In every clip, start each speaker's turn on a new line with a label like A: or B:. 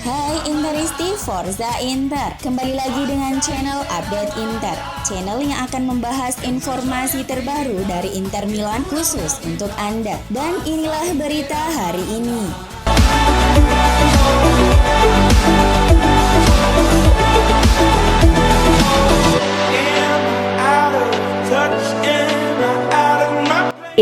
A: Hai Interisti, Forza Inter. Kembali lagi dengan channel Update Inter, channel yang akan membahas informasi terbaru dari Inter Milan khusus untuk Anda. Dan inilah berita hari ini.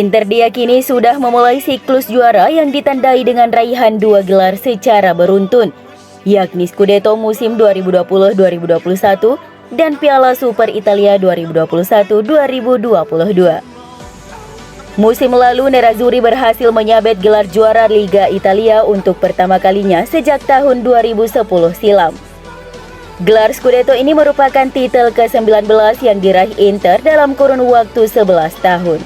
B: Inter diyakini sudah memulai siklus juara yang ditandai dengan raihan 2 gelar secara beruntun, yakni Scudetto musim 2020-2021 dan Piala Super Italia 2021-2022. Musim lalu Nerazzurri berhasil menyabet gelar juara Liga Italia untuk pertama kalinya sejak tahun 2010 silam. Gelar Scudetto ini merupakan titel ke-19 yang diraih Inter dalam kurun waktu 11 tahun.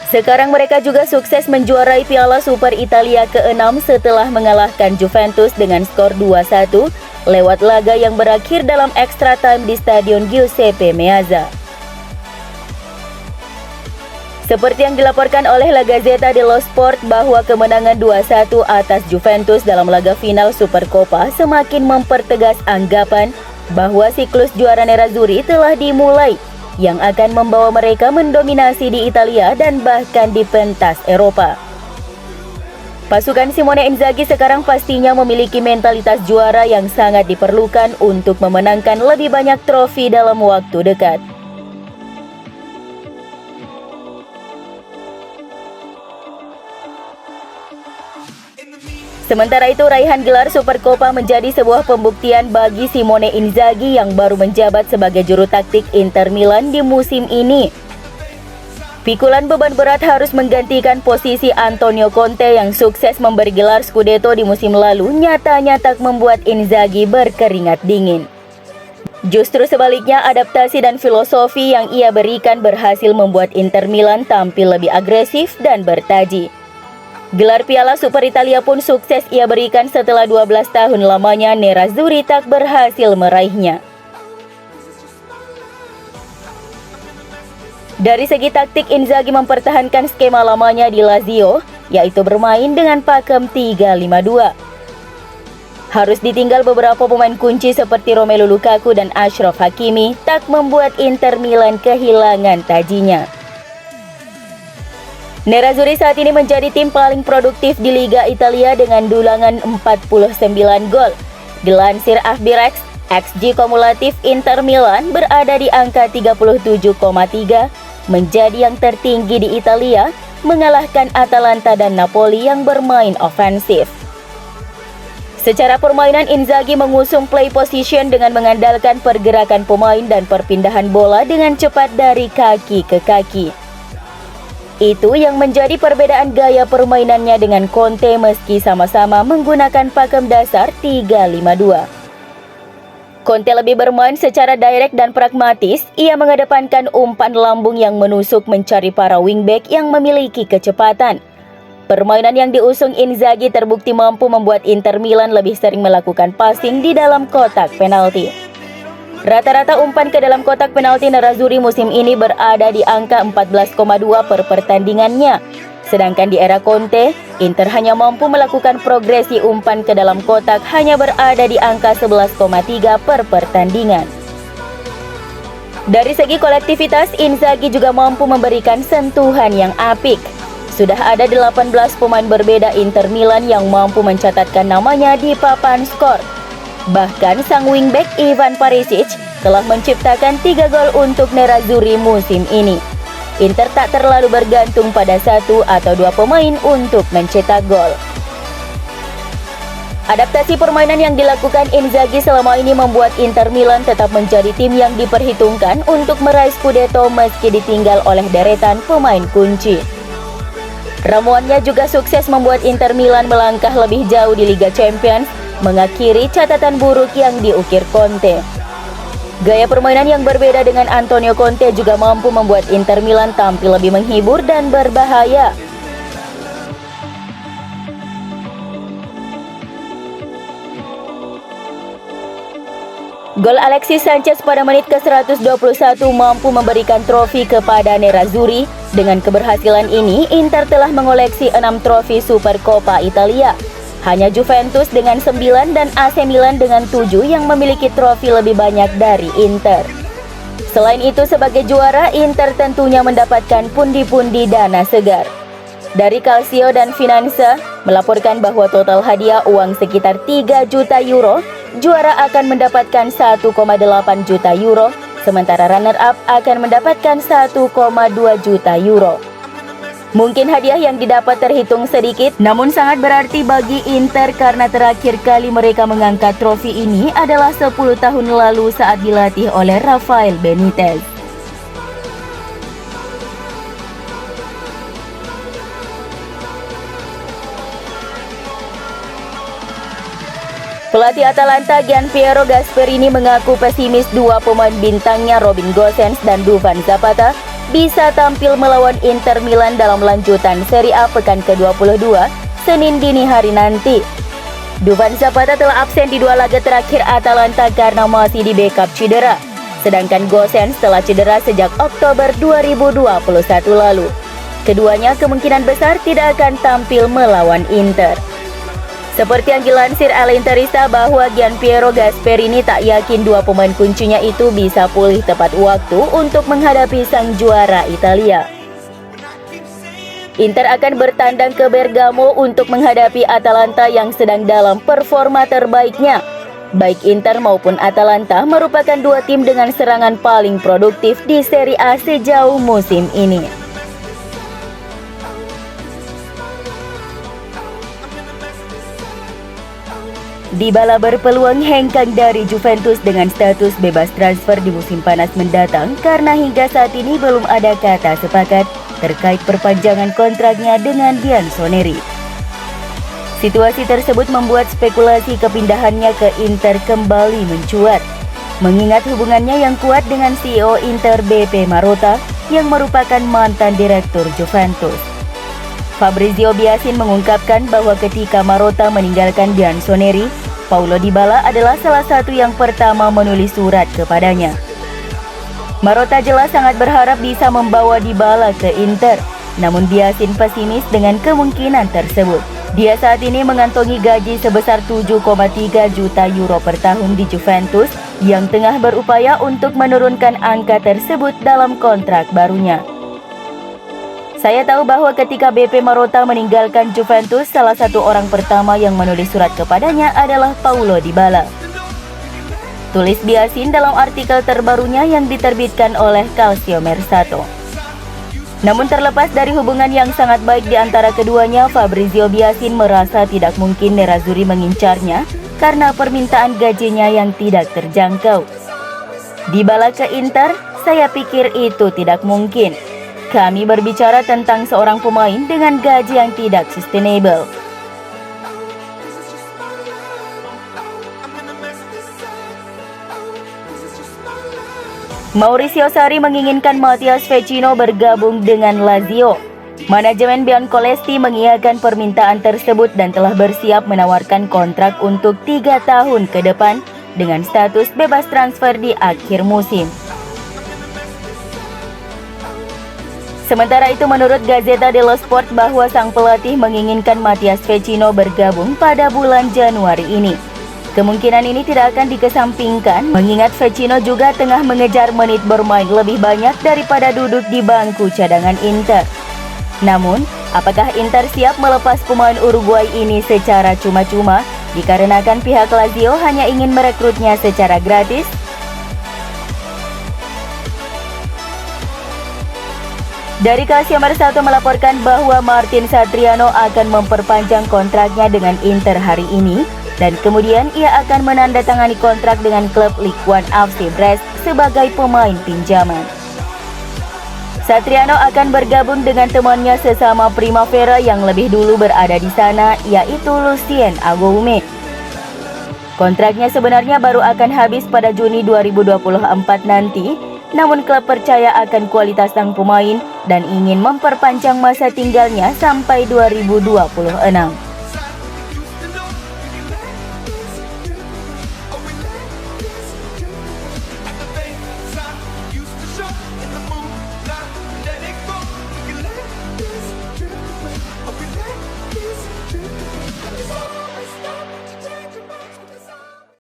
B: Sekarang mereka juga sukses menjuarai Piala Super Italia ke-6 setelah mengalahkan Juventus dengan skor 2-1 lewat laga yang berakhir dalam extra time di Stadion Giuseppe Meazza. Seperti yang dilaporkan oleh La Gazzetta dello Sport bahwa kemenangan 2-1 atas Juventus dalam laga final Supercoppa semakin mempertegas anggapan bahwa siklus juara Nerazzurri telah dimulai, yang akan membawa mereka mendominasi di Italia dan bahkan di pentas Eropa. Pasukan Simone Inzaghi sekarang pastinya memiliki mentalitas juara yang sangat diperlukan untuk memenangkan lebih banyak trofi dalam waktu dekat. Sementara itu, raihan gelar Supercoppa menjadi sebuah pembuktian bagi Simone Inzaghi yang baru menjabat sebagai juru taktik Inter Milan di musim ini. Pikulan beban berat harus menggantikan posisi Antonio Conte yang sukses memberi gelar Scudetto di musim lalu nyata-nyata membuat Inzaghi berkeringat dingin. Justru sebaliknya, adaptasi dan filosofi yang ia berikan berhasil membuat Inter Milan tampil lebih agresif dan bertaji. Gelar Piala Super Italia pun sukses ia berikan setelah 12 tahun lamanya Nerazzurri tak berhasil meraihnya. Dari segi taktik, Inzaghi mempertahankan skema lamanya di Lazio, yaitu bermain dengan pakem 3-5-2. Harus ditinggal beberapa pemain kunci seperti Romelu Lukaku dan Achraf Hakimi tak membuat Inter Milan kehilangan tajinya. Nerazzurri saat ini menjadi tim paling produktif di Liga Italia dengan dulangan 49 gol. Dilansir Avbirex, XG kumulatif Inter Milan berada di angka 37,3, menjadi yang tertinggi di Italia, mengalahkan Atalanta dan Napoli yang bermain ofensif. Secara permainan, Inzaghi mengusung play position dengan mengandalkan pergerakan pemain dan perpindahan bola dengan cepat dari kaki ke kaki. Itu yang menjadi perbedaan gaya permainannya dengan Conte meski sama-sama menggunakan pakem dasar 3-5-2. Conte lebih bermain secara direct dan pragmatis, ia mengedepankan umpan lambung yang menusuk mencari para wingback yang memiliki kecepatan. Permainan yang diusung Inzaghi terbukti mampu membuat Inter Milan lebih sering melakukan passing di dalam kotak penalti. Rata-rata umpan ke dalam kotak penalti Nerazzurri musim ini berada di angka 14,2 per pertandingannya. Sedangkan di era Conte, Inter hanya mampu melakukan progresi umpan ke dalam kotak hanya berada di angka 11,3 per pertandingan. Dari segi kolektivitas, Inzaghi juga mampu memberikan sentuhan yang apik. Sudah ada 18 pemain berbeda Inter Milan yang mampu mencatatkan namanya di papan skor. Bahkan sang wingback Ivan Perisic telah menciptakan 3 gol untuk Nerazzurri musim ini. Inter tak terlalu bergantung pada 1 atau 2 pemain untuk mencetak gol. Adaptasi permainan yang dilakukan Inzaghi selama ini membuat Inter Milan tetap menjadi tim yang diperhitungkan untuk meraih Scudetto meski ditinggal oleh deretan pemain kunci. Ramuannya juga sukses membuat Inter Milan melangkah lebih jauh di Liga Champions, mengakhiri catatan buruk yang diukir Conte. Gaya permainan yang berbeda dengan Antonio Conte juga mampu membuat Inter Milan tampil lebih menghibur dan berbahaya. Gol Alexis Sanchez pada menit ke-121 mampu memberikan trofi kepada Nerazzurri. Dengan keberhasilan ini, Inter telah mengoleksi 6 trofi Supercoppa Italia. Hanya Juventus dengan 9 dan AC Milan dengan 7 yang memiliki trofi lebih banyak dari Inter. Selain itu, sebagai juara, Inter tentunya mendapatkan pundi-pundi dana segar. Dari Calcio dan Finanza melaporkan bahwa total hadiah uang sekitar 3 juta euro, juara akan mendapatkan 1,8 juta euro, sementara runner-up akan mendapatkan 1,2 juta euro. Mungkin hadiah yang didapat terhitung sedikit, namun sangat berarti bagi Inter karena terakhir kali mereka mengangkat trofi ini adalah 10 tahun lalu saat dilatih oleh Rafael Benitez. Pelatih Atalanta Gianpiero Gasperini mengaku pesimis dua pemain bintangnya Robin Gosens dan Duvan Zapata bisa tampil melawan Inter Milan dalam lanjutan Serie A pekan ke-22 Senin dini hari nanti. Duvan Zapata telah absen di 2 laga terakhir Atalanta karena masih di backup cedera, sedangkan Gosens telah cedera sejak Oktober 2021 lalu. Keduanya kemungkinan besar tidak akan tampil melawan Inter. Seperti yang dilansir El Interista bahwa Gianpiero Gasperini tak yakin dua pemain kuncinya itu bisa pulih tepat waktu untuk menghadapi sang juara Italia. Inter akan bertandang ke Bergamo untuk menghadapi Atalanta yang sedang dalam performa terbaiknya. Baik Inter maupun Atalanta merupakan dua tim dengan serangan paling produktif di Serie A sejauh musim ini. Dybala berpeluang hengkang dari Juventus dengan status bebas transfer di musim panas mendatang karena hingga saat ini belum ada kata sepakat terkait perpanjangan kontraknya dengan Bianconeri. Situasi tersebut membuat spekulasi kepindahannya ke Inter kembali mencuat, mengingat hubungannya yang kuat dengan CEO Inter BP Marotta yang merupakan mantan direktur Juventus. Fabrizio Biasin mengungkapkan bahwa ketika Marotta meninggalkan Bianconeri, Paulo Dybala adalah salah satu yang pertama menulis surat kepadanya. Marotta jelas sangat berharap bisa membawa Dybala ke Inter, namun Biasin pesimis dengan kemungkinan tersebut. Dia saat ini mengantongi gaji sebesar 7,3 juta euro per tahun di Juventus yang tengah berupaya untuk menurunkan angka tersebut dalam kontrak barunya. Saya tahu bahwa ketika BP Marotta meninggalkan Juventus, salah satu orang pertama yang menulis surat kepadanya adalah Paulo Dybala. Tulis Biasin dalam artikel terbarunya yang diterbitkan oleh Calcio Mercato. Namun terlepas dari hubungan yang sangat baik di antara keduanya, Fabrizio Biasin merasa tidak mungkin Nerazzurri mengincarnya karena permintaan gajinya yang tidak terjangkau. Dybala ke Inter, saya pikir itu tidak mungkin. Kami berbicara tentang seorang pemain dengan gaji yang tidak sustainable. Maurizio Sarri menginginkan Matthias Vecino bergabung dengan Lazio. Manajemen Biancolesti mengiyakan permintaan tersebut dan telah bersiap menawarkan kontrak untuk 3 tahun ke depan dengan status bebas transfer di akhir musim. Sementara itu, menurut Gazzetta dello Sport bahwa sang pelatih menginginkan Matthias Vecino bergabung pada bulan Januari ini. Kemungkinan ini tidak akan dikesampingkan, mengingat Vecino juga tengah mengejar menit bermain lebih banyak daripada duduk di bangku cadangan Inter. Namun, apakah Inter siap melepas pemain Uruguay ini secara cuma-cuma, dikarenakan pihak Lazio hanya ingin merekrutnya secara gratis? Dari Calcio Mercato melaporkan bahwa Martin Satriano akan memperpanjang kontraknya dengan Inter hari ini dan kemudian ia akan menandatangani kontrak dengan klub Ligue 1 FC Brest sebagai pemain pinjaman. Satriano akan bergabung dengan temannya sesama Primavera yang lebih dulu berada di sana, yaitu Lucien Agoume. Kontraknya sebenarnya baru akan habis pada Juni 2024 nanti, namun klub percaya akan kualitas sang pemain dan ingin memperpanjang masa tinggalnya sampai 2026.